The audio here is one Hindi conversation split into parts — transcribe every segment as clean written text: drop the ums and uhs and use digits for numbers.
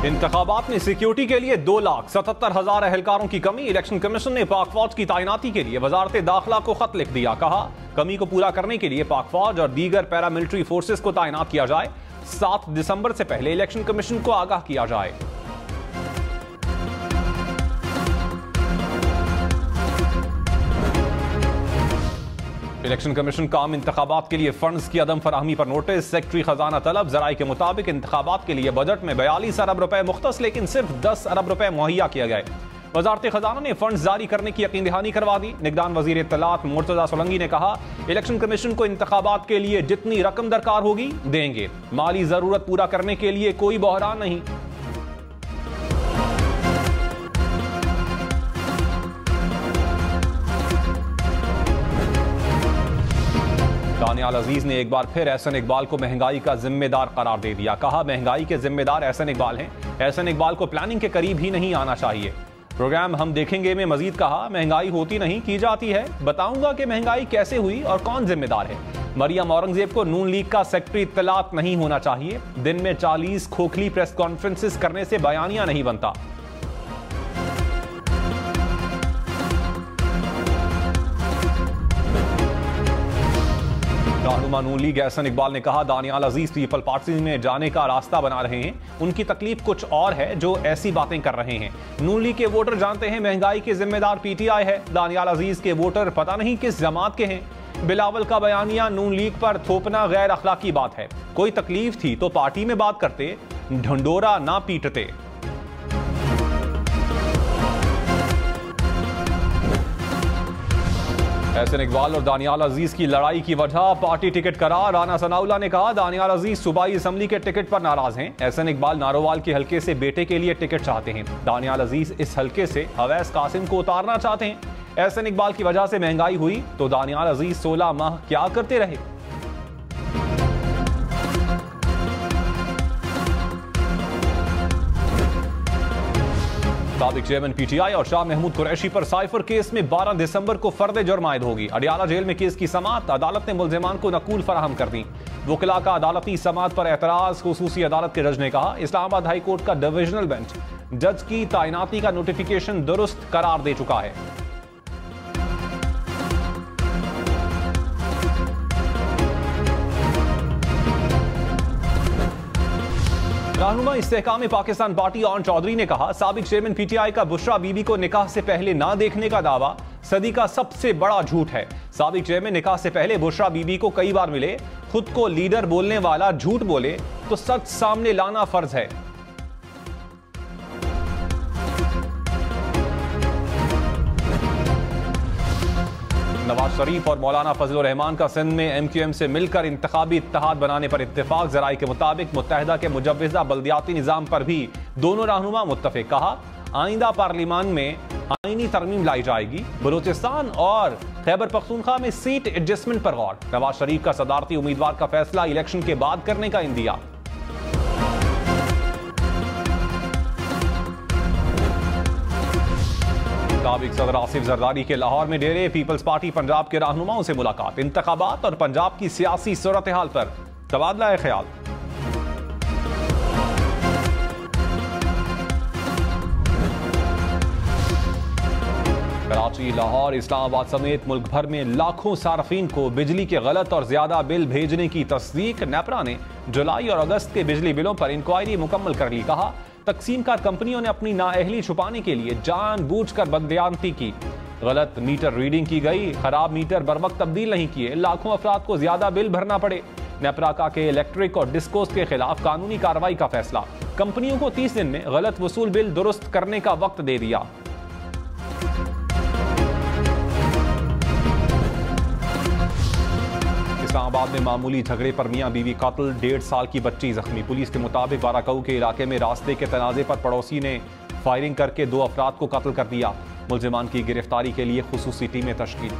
इंतखाबात में सिक्योरिटी के लिए 2,77,000 एहलकारों की कमी। इलेक्शन कमीशन ने पाक फौज की तैनाती के लिए वजारत दाखिला को खत लिख दिया। कहा कमी को पूरा करने के लिए पाक फौज और दीगर पैरामिलिट्री फोर्सेस को तैनात किया जाए। 7 दिसंबर से पहले इलेक्शन कमीशन को आगाह किया जाए। इलेक्शन कमीशन का आम इंतखाबात के लिए फंड्स की अदम फराहमी पर नोटिस। सेक्रेटरी खजाना तलब। जराये के मुताबिक इंतखाबात के लिए बजट में 42 अरब रुपए मुख्तस, लेकिन सिर्फ 10 अरब रुपए मुहैया किए गए। वजारत खजाना ने फंड्स जारी करने की यकीन दहानी करवा दी। निगरान वजीर इत्तलात मुर्तजा सोलंकी ने कहा इलेक्शन कमीशन को इंतखाबात के लिए जितनी रकम दरकार होगी देंगे। माली जरूरत पूरा करने के लिए कोई बहरान नहीं। दानियाल अजीज ने एक बार फिर एहसन इकबाल को महंगाई का जिम्मेदार करार दे दिया। कहा महंगाई के जिम्मेदार एहसन इकबाल हैं। एहसन इकबाल को प्लानिंग के करीब ही नहीं आना चाहिए। प्रोग्राम हम देखेंगे में मजीद कहा महंगाई होती नहीं की जाती है। बताऊंगा कि महंगाई कैसे हुई और कौन जिम्मेदार है। मरियम औरंगजेब को नून लीग का सेक्रेटरी इत्तलात नहीं होना चाहिए। दिन में 40 खोखली प्रेस कॉन्फ्रेंसेस करने से बयानिया नहीं बनता। रहनुमा नून लीग एहसन इकबाल ने कहा दानियाल अजीज पीपल पार्टी में जाने का रास्ता बना रहे हैं। उनकी तकलीफ कुछ और है जो ऐसी बातें कर रहे हैं। नून लीग के वोटर जानते हैं महंगाई के जिम्मेदार पीटीआई है। दानियाल अजीज के वोटर पता नहीं किस जमात के हैं। बिलावल का बयानिया नून लीग पर थोपना गैर अखलाकी बात है। कोई तकलीफ थी तो पार्टी में बात करते, ढंडोरा ना पीटते। एहसन इकबाल और दानियाल अजीज की लड़ाई की वजह पार्टी टिकट करार। राना सनाउल्लाह ने कहा दानियाल अजीज सूबाई असम्बली के टिकट पर नाराज हैं। एहसन इकबाल नारोवाल के हलके से बेटे के लिए टिकट चाहते हैं। दानियाल अजीज इस हलके से अवैस कासिम को उतारना चाहते हैं। एहसन इकबाल की वजह से महंगाई हुई तो दानियाल अजीज 16 माह क्या करते रहे। साबिक चेयरमैन पीटीआई और शाह महमूद कुरैशी पर साइफर केस में 12 दिसंबर को फर्द जुर्म आयद होगी। अडियाला जेल में केस की समाअत। अदालत ने मुल्जिमान को नकूल फराहम कर दी। वकिला का अदालती समाअत पर एतराज। खुसूसी अदालत के जज ने कहा इस्लामाबाद हाई कोर्ट का डिविजनल बेंच जज की तैनाती का नोटिफिकेशन दुरुस्त करार दे चुका है। रहनुमा इस्तेहकाम पाकिस्तान पार्टी ऑन चौधरी ने कहा साबिक चेयरमैन पीटीआई का बुशरा बीबी को निकाह से पहले ना देखने का दावा सदी का सबसे बड़ा झूठ है। साबिक चेयरमैन निकाह से पहले बुशरा बीबी को कई बार मिले। खुद को लीडर बोलने वाला झूठ बोले तो सच सामने लाना फर्ज है। नवाज शरीफ और मौलाना फजलुर रहमान का सिंध में एमक्यूएम से मिलकर इंतखाबी इत्तेहाद बनाने पर इत्तेफाक। जराये के मुताबिक मुत्तहिदा के मुजव्विज़ा बल्दियाती निज़ाम पर भी दोनों रहनुमा मुत्तफिक। कहा आइंदा पार्लियामान में आईनी तरमीम लाई जाएगी। बलूचिस्तान और खैबर पख्तूनख्वा में सीट एडजस्टमेंट पर गौर। नवाज शरीफ का सदारती उम्मीदवार का फैसला इलेक्शन के बाद करने का इंदिया। साबिक सदर आसिफ जरदारी के लाहौर में डेरे। पीपल्स पार्टी पंजाब के रहनुमाओं से मुलाकात। इंतखाबात और पंजाब की सियासी सूरत हाल पर तबादला ख्याल। कराची, लाहौर, इस्लामाबाद समेत मुल्क भर में लाखों सार्फिन को बिजली के गलत और ज्यादा बिल भेजने की तस्दीक। नेपरा ने जुलाई और अगस्त के बिजली बिलों पर इंक्वायरी मुकम्मल कर ली। कहा तकसीमकार कंपनियों ने अपनी नाअहली छुपाने के लिए जानबूझकर बददियानती की। गलत मीटर रीडिंग की गई। खराब मीटर बर वक्त तब्दील नहीं किए। लाखों अफराद को ज्यादा बिल भरना पड़े। नेपराका के इलेक्ट्रिक और डिस्कोस के खिलाफ कानूनी कार्रवाई का फैसला। कंपनियों को 30 दिन में गलत वसूल बिल दुरुस्त करने का वक्त दे दिया। इस्लामाबाद में मामूली झगड़े पर मियां बीवी कातिल, 1.5 साल की बच्ची जख्मी। पुलिस के मुताबिक बाराकऊ के इलाके में रास्ते के तनाजे पर पड़ोसी ने फायरिंग करके 2 अफराद को कत्ल कर दिया। मुल्जिमान की गिरफ्तारी के लिए खुसूसी टीमें तश्कील।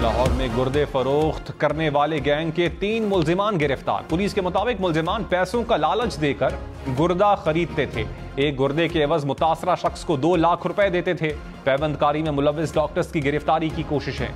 लाहौर में गुर्दे फरोख्त करने वाले गैंग के 3 मुल्जिमान गिरफ्तार। पुलिस के मुताबिक मुल्जिमान पैसों का लालच देकर गुर्दा खरीदते थे। एक गुर्दे के एवज मुतासरा शख्स को 2 लाख रुपए देते थे। पैबंदकारी में मुलव्विस डॉक्टर्स की गिरफ्तारी की कोशिशें।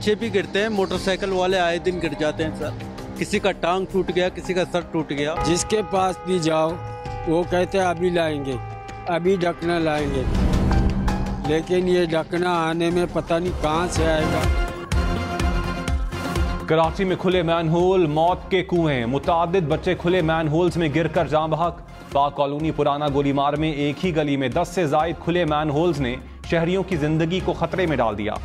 बच्चे भी गिरते हैं, मोटरसाइकिल वाले आए दिन गिर जाते हैं सर। किसी का टांग टूट गया, किसी का सर टूट गया। जिसके पास भी जाओ वो कहते हैं अभी लाएंगे, अभी ढकना लाएंगे, लेकिन ये ढकना आने में पता नहीं कहाँ से आएगा। कराची में खुले मैनहोल, मौत के कुएं, मुतादिद बच्चे खुले मैनहोल्स में गिरकर जान बहक। पाक कॉलोनी पुराना गोलीमार में एक ही गली में 10 से जायद खुले मैनहोल्स ने शहरियों की जिंदगी को खतरे में डाल दिया।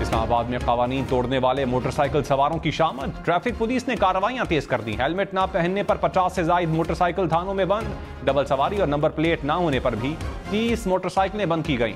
इस्लामाबाद में कवानीन तोड़ने वाले मोटरसाइकिल सवारों की शामद, ट्रैफिक पुलिस ने कार्रवाइयां तेज कर दी। हेलमेट ना पहनने पर 50 से जायद मोटरसाइकिल थानों में बंद, डबल सवारी और नंबर प्लेट ना होने पर भी 30 मोटरसाइकिलें बंद की गईं।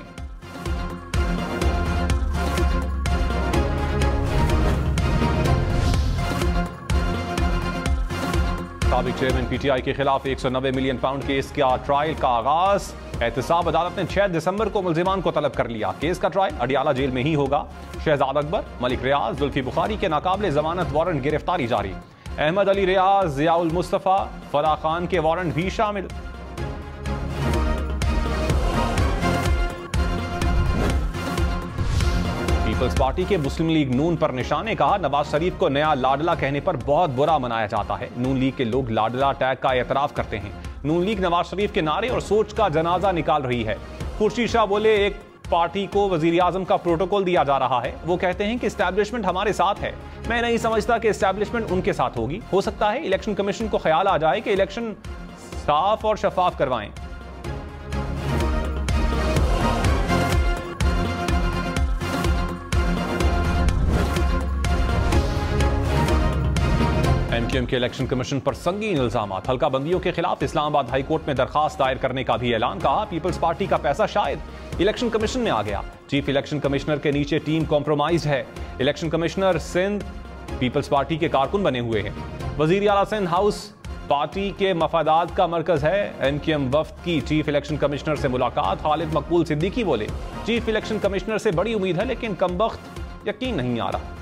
साबिक चेयरमैन पीटीआई के खिलाफ 190 मिलियन पाउंड केस का ट्रायल का आगाज। एहतसाब अदालत ने 6 दिसंबर को मुल्जिमान को तलब कर लिया। केस का ट्रायल अडियाला जेल में ही होगा। शहजाद अकबर, मलिक रियाज, जुल्फी बुखारी के नाकाबिले जमानत वारंट गिरफ्तारी जारी। अहमद अली रियाज, जियाउल मुस्तफा, फराह खान के वारंट भी शामिल। पीपल्स पार्टी के मुस्लिम लीग नून पर निशाने, कहा नवाज शरीफ को नया लाडला कहने पर बहुत बुरा मनाया जाता है। नून लीग के लोग लाडला टैग का एतराफ करते हैं। नून लीग नवाज शरीफ के नारे और सोच का जनाजा निकाल रही है। खुर्शीद शाह बोले, एक पार्टी को वजीर आजम का प्रोटोकॉल दिया जा रहा है। वो कहते हैं कि एस्टैब्लिशमेंट हमारे साथ है। मैं नहीं समझता कि एस्टैब्लिशमेंट उनके साथ होगी। हो सकता है इलेक्शन कमीशन को ख्याल आ जाए कि इलेक्शन साफ और शफाफ करवाएं। एमक्यूएम के इलेक्शन कमीशन पर संगीन इल्जामात, हल्का बंदियों के खिलाफ इस्लामाबाद हाई कोर्ट में दरखास्त दायर करने का भी ऐलान। कहा पीपल्स पार्टी का पैसा शायद इलेक्शन कमीशन में आ गया। चीफ इलेक्शन कमिश्नर के नीचे टीम कॉम्प्रोमाइज है। Election commissioner Sindh people's party के कारकुन बने हुए हैं। वजीर आला सिंध हाउस पार्टी के मफादात का मरकज है। एमक्यूएम वफ्द की चीफ इलेक्शन कमिश्नर से मुलाकात। खालिद मकबूल सिद्दीकी बोले, चीफ इलेक्शन कमिश्नर से बड़ी उम्मीद है लेकिन कमबख्त यकीन नहीं आ रहा।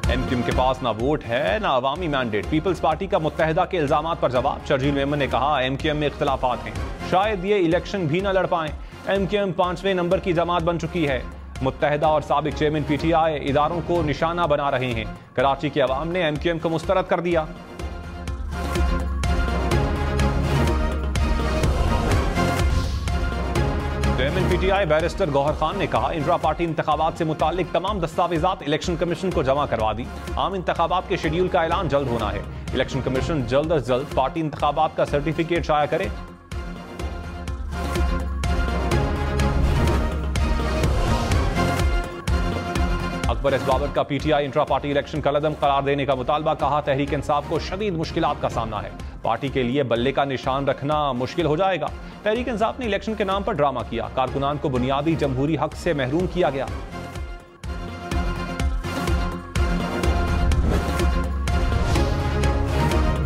एमक्यूएम के पास ना वोट है ना अवामी मैंडेट। पीपल्स पार्टी का मुत्तहिदा के इल्जामात पर जवाब। शर्जील मेमन ने कहा एमक्यूएम में इख्तलाफात हैं, शायद ये इलेक्शन भी ना लड़ पाएं। एमक्यूएम 5वें नंबर की जमात बन चुकी है। मुत्तहिदा और साबिक चेयरमैन पीटीआई इदारों को निशाना बना रहे हैं। कराची के अवाम ने एमक्यूएम को मुस्तरद कर दिया। Chairman PTI barrister Gohar Khan ने कहा इंट्रा पार्टी इंतखाबात से मुताल्लिक तमाम दस्तावेजात इलेक्शन कमीशन को जमा करवा दी। आम इंतखाबात के शेड्यूल का ऐलान जल्द होना है। इलेक्शन कमीशन जल्द अज जल्द पार्टी इंतखाबात का सर्टिफिकेट शाया करे। अकबर एस बाबर का पीटीआई इंट्रा पार्टी इलेक्शन कलअदम करार देने का मुतालबा। कहा तहरीक इंसाफ को शदीद मुश्किलात का सामना है। पार्टी के लिए बल्ले का निशान रखना मुश्किल हो जाएगा। तहरीक इंसाफ ने इलेक्शन के नाम पर ड्रामा किया। कारकुनान को बुनियादी जमहूरी हक से महरूम किया गया।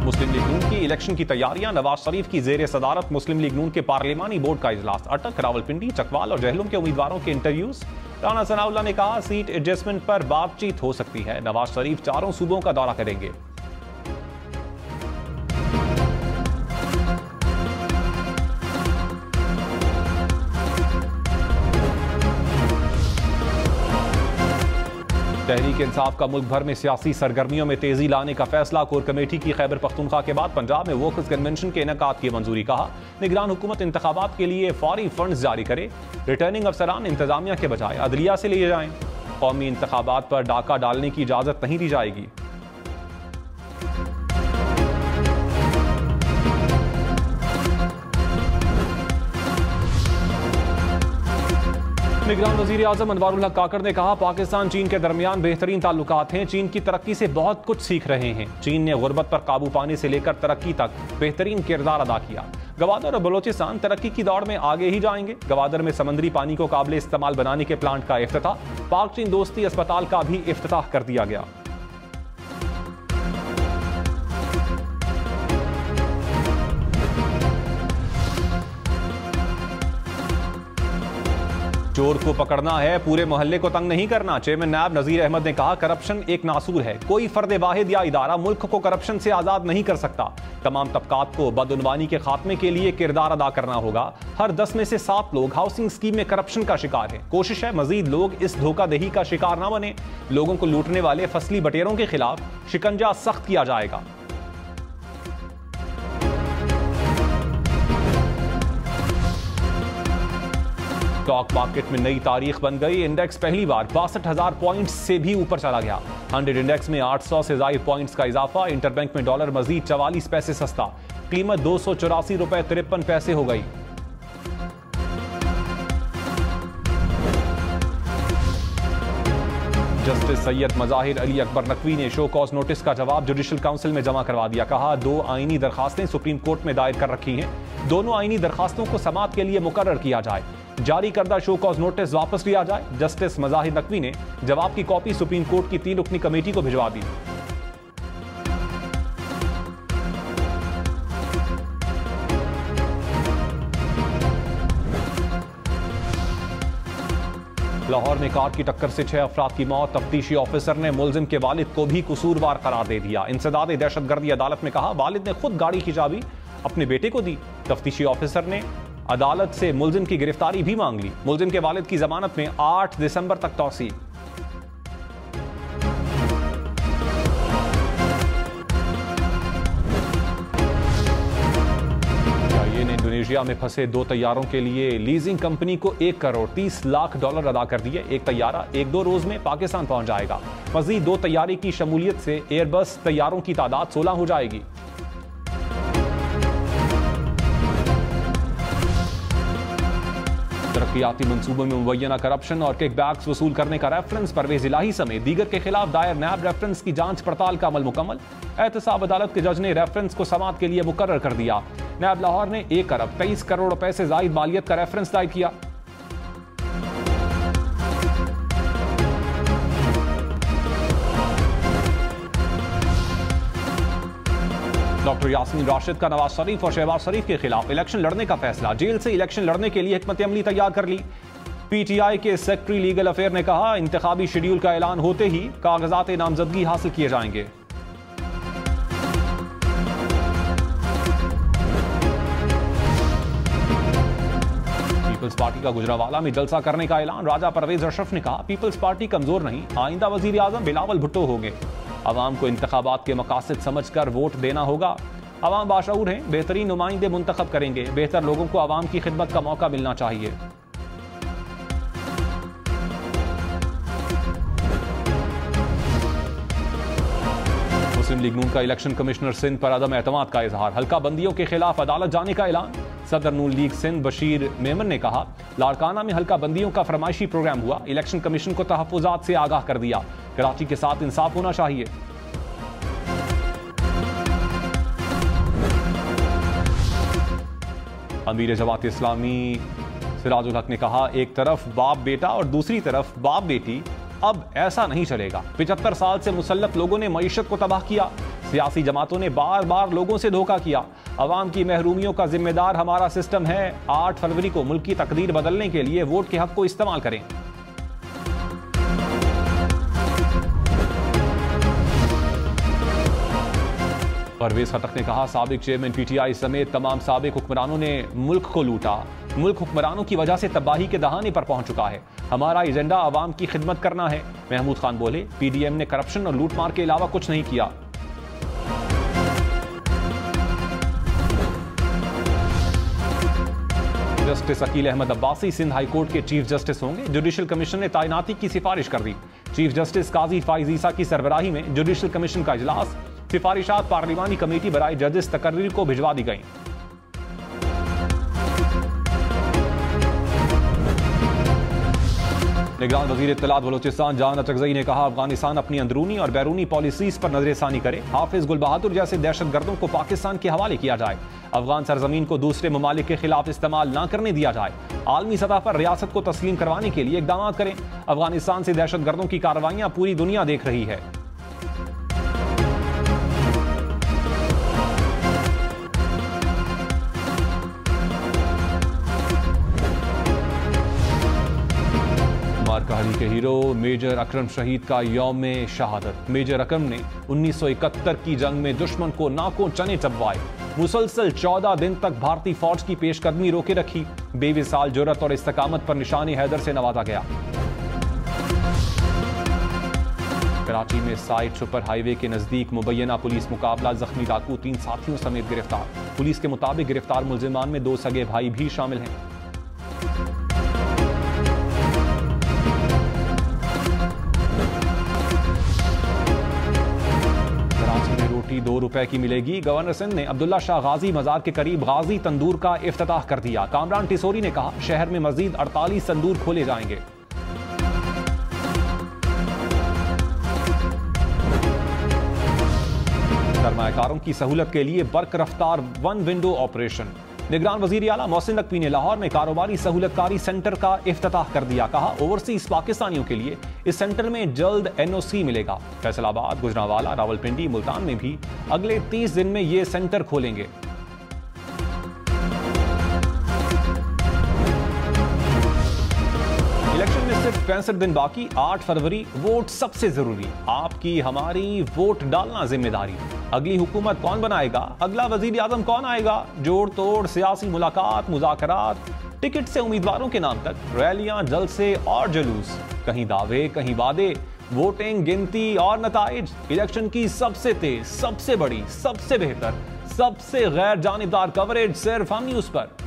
मुस्लिम लीग नून की इलेक्शन की तैयारियां। नवाज शरीफ की जेर सदारत मुस्लिम लीग नून के पार्लिमानी बोर्ड का इजलास अटक। रावलपिंडी, चकवाल और जहलुम के उम्मीदवारों के इंटरव्यूज। राना सनाउल्लाह ने कहा सीट एडजस्टमेंट पर बातचीत हो सकती है। नवाज शरीफ 4 सूबों का दौरा करेंगे। तहरीक इंसाफ का मुल्क भर में सियासी सरगर्मियों में तेजी लाने का फैसला। कोर कमेटी की खैबर पख्तूनख्वा के बाद पंजाब में वर्कर्स कन्वेंशन के इनेकाद की मंजूरी। कहा निगरान हुकूमत इंतखाबात के लिए फौरी फंड्स जारी करे। रिटर्निंग अफसरान इंतजामिया के बजाय अदलिया से लिए जाएं। कौमी इंतखाबात पर डाका डालने की इजाजत नहीं दी जाएगी। निगरान वजीर आजम अनवारुल हक काकड़ ने कहा पाकिस्तान चीन के दरमियान बेहतरीन ताल्लुकात हैं। चीन की तरक्की से बहुत कुछ सीख रहे हैं। चीन ने गुर्बत पर काबू पाने से लेकर तरक्की तक बेहतरीन किरदार अदा किया। गवादर और बलोचिस्तान तरक्की की दौड़ में आगे ही जाएंगे। गवादर में समंदरी पानी को काबिल इस्तेमाल बनाने के प्लांट का इफ्तिताह। पाक चीन दोस्ती अस्पताल का भी इफ्तिताह कर दिया गया। चोर को पकड़ना है, पूरे मोहल्ले को तंग नहीं करना। चेयरमैन नायब नजीर अहमद ने कहा, करप्शन एक नासूर है, कोई फर्द वाहिद या इदारा मुल्क को करप्शन से आजाद नहीं कर सकता। तमाम तबकात को बदउनवानी के खात्मे के लिए किरदार अदा करना होगा। हर 10 में से 7 लोग हाउसिंग स्कीम में करप्शन का शिकार हैं। कोशिश है मजीद लोग इस धोखाधही का शिकार ना बने। लोगों को लूटने वाले फसली बटेरों के खिलाफ शिकंजा सख्त किया जाएगा। स्टॉक मार्केट में नई तारीख बन गई। इंडेक्स पहली बार 62,000 पॉइंट्स से भी ऊपर चला गया। 100 इंडेक्स में 800 से ज्यादा पॉइंट्स का इजाफा। इंटरबैंक में डॉलर मजीद 44 पैसे सस्ता, कीमत 284 रुपए 53 पैसे हो गई। जस्टिस सैयद मज़ाहिर अली अकबर नकवी ने शो कॉज नोटिस का जवाब जुडिशल काउंसिल में जमा करवा दिया। कहा, 2 आईनी दरखास्तें सुप्रीम कोर्ट में दायर कर रखी हैं। दोनों आईनी दरखास्तों को समाअत के लिए मुकर्रर किया जाए। जारी करदा शो कॉज नोटिस वापस लिया जाए। जस्टिस मज़ाहिर नकवी ने जवाब की कॉपी सुप्रीम कोर्ट की 3 रुकनी कमेटी को भिजवा दी। लाहौर में कार की टक्कर से 6 अफराद की मौत। तफ्तीशी ऑफिसर ने मुलजिम के वालिद को भी कसूरवार करार दे दिया। इंसदाद दहशतगर्दी अदालत में कहा, वालिद ने खुद गाड़ी की चाबी अपने बेटे को दी। तफ्तीशी ऑफिसर ने अदालत से मुलजिम की गिरफ्तारी भी मांग ली। मुलजिम के वालिद की जमानत में 8 दिसंबर तक तौसी। इंडोनेशिया में फंसे 2 तैयारों के लिए लीजिंग कंपनी को $1 करोड़ 30 लाख अदा कर दिए। एक तैयारा 1-2 रोज में पाकिस्तान पहुंच जाएगा। मजीद 2 तैयारे की शमूलियत से एयरबस तैयारों की तादाद 16 हो जाएगी। तरक्याती मंसूबों में मुबैना करप्शन और किकबैक्स वसूल करने का रेफरेंस परवेज इलाही समेत दीगर के खिलाफ दायर नैब रेफरेंस की जांच पड़ताल का अमल मुकम्मल। एहतसाब अदालत के जज ने रेफरेंस को समाअत के लिए मुकर्रर कर दिया। नैब लाहौर ने 1 अरब 23 करोड़ रुपए से जायद मालियत का रेफरेंस दायर किया। डॉक्टर यास्मीन राशिद का नवाज शरीफ और शहबाज शरीफ के खिलाफ इलेक्शन लड़ने का फैसला। जेल से इलेक्शन लड़ने के लिए हिकमत अमली तैयार कर ली। पीटीआई के सेक्रेटरी लीगल अफेयर ने कहा, इंतखाबी शेड्यूल का ऐलान होते ही कागजात नामजदगी हासिल किए जाएंगे। पीपल्स पार्टी का गुजरावाला में जलसा करने का ऐलान। राजा परवेज अशरफ ने कहा, पीपल्स पार्टी कमजोर नहीं, आइंदा वजीर आजम बिलावल भुट्टो होंगे। अवाम को इंतखाबात के मकासद समझकर वोट देना होगा। अवाम बाशऊर हैं, बेहतरीन नुमाइंदे मुंतखब करेंगे। बेहतर लोगों को अवाम की खिदमत का मौका मिलना चाहिए। मुस्लिम लीग नून का इलेक्शन कमिश्नर सिंध पर अदम एतमाद का इजहार। हल्का बंदियों के खिलाफ अदालत जाने का ऐलान। सदर नून लीग सिंध बशीर मेमन ने कहा, लाड़काना में हल्का बंदियों का फरमाइशी प्रोग्राम हुआ। इलेक्शन कमीशन को तहफ्फुजात से आगाह कर दिया। कराची के साथ इंसाफ होना चाहिए। अमीर जमात इस्लामी सिराजुल हक ने कहा, एक तरफ बाप बेटा और दूसरी तरफ बाप बेटी, अब ऐसा नहीं चलेगा। 75 साल से मुसल्लत लोगों ने मईशत को तबाह किया। सियासी जमातों ने बार बार लोगों से धोखा किया। अवाम की महरूमियों का जिम्मेदार हमारा सिस्टम है। 8 फरवरी को मुल्क की तकदीर बदलने के लिए वोट के हक को इस्तेमाल करें। परवेज खटक ने कहा, साबिक चेयरमैन पीटीआई समेत तमाम साबिक हुक्मरानों ने मुल्क को लूटा। मुल्क हुक्मरानों की वजह से तबाही के दहाने पर पहुंच चुका है। हमारा एजेंडा अवाम की खिदमत करना है। महमूद खान बोले, पीडीएम ने करप्शन और लूटमार के अलावा कुछ नहीं किया। Justice Aqeel Ahmed Abbasi Sindh high court के चीफ जस्टिस होंगे। जुडिशल कमीशन ने तैनाती की सिफारिश कर दी। चीफ जस्टिस काजी फाइज ईसा की सरबराही में जुडिशल कमीशन का इजलास। सिफारिशात पार्लिमानी कमेटी बराए जजेस तकर्रीर को भिजवा दी गई। निगरान वजीर इत्तलात बलोचिस्तान जान अचकजई ने कहा, अफगानिस्तान अपनी अंदरूनी और बैरूनी पॉलिसीज पर नजरसानी करे। हाफिज गुल बहादुर जैसे दहशतगर्दों को पाकिस्तान के हवाले किया जाए। अफगान सरजमीन को दूसरे ममालिक के खिलाफ इस्तेमाल न करने दिया जाए। आलमी सतह पर रियासत को तस्लीम करवाने के लिए इकदाम करें। अफगानिस्तान से दहशतगर्दों की कार्रवाइयां पूरी दुनिया देख रही है। तहरीक हीरो मेजर अकरम शहीद का यौम शहादत। मेजर अकरम ने 1971 की जंग में दुश्मन को नाकों चने चबवाए। मुसलसल 14 दिन तक भारतीय फौज की पेशकदमी रोके रखी। बेमिसाल जुर्रत और इस्तकामत पर निशानी हैदर से नवाजा गया। कराची में साइड सुपर हाईवे के नजदीक मुबैना पुलिस मुकाबला, जख्मी डाकू 3 साथियों समेत गिरफ्तार। पुलिस के मुताबिक गिरफ्तार मुलजिमान में 2 सगे भाई भी शामिल हैं। कराची में रोटी 2 रुपए की मिलेगी। गवर्नर सिंध ने अब्दुल्ला शाह गाजी मजार के करीब गाजी तंदूर का इफ्तिताह कर दिया। कामरान टिसोरी ने कहा, शहर में मजीद 48 तंदूर खोले जाएंगे। सरमायाकारों की सहूलत के लिए बर्क रफ्तार 1 विंडो ऑपरेशन। निगरान वजीर आला मोहसिन नकवी ने लाहौर में कारोबारी सहूलतकारी सेंटर का इफ्तिताह कर दिया। कहा, ओवरसीज पाकिस्तानियों के लिए इस सेंटर में जल्द NOC मिलेगा। फैसलाबाद, गुजरांवाला, रावलपिंडी, मुल्तान में भी अगले 30 दिन में ये सेंटर खोलेंगे। इलेक्शन में सिर्फ 65 दिन बाकी, 8 फरवरी। वोट सबसे जरूरी, आपकी हमारी वोट डालना जिम्मेदारी। अगली हुकूमत कौन बनाएगा, अगला वजीर आजम कौन आएगा, जोड़ तोड़ सियासी मुलाकात, मुज़ाकरात, टिकट से उम्मीदवारों के नाम तक, रैलियां, जलसे और जुलूस, कहीं दावे कहीं वादे, वोटिंग, गिनती और नताइज। इलेक्शन की सबसे तेज, सबसे बड़ी, सबसे बेहतर, सबसे गैर जानिबदार कवरेज सिर्फ हम न्यूज पर।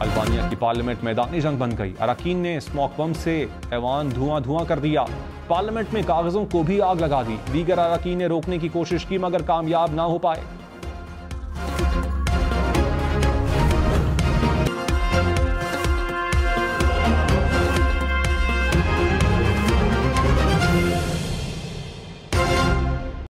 अल्बानिया की पार्लियामेंट मैदानी जंग बन गई। अरकान ने स्मोक बम से ऐवान धुआं कर दिया। पार्लियामेंट में कागजों को भी आग लगा दी। दीगर अरकान ने रोकने की कोशिश की मगर कामयाब ना हो पाए।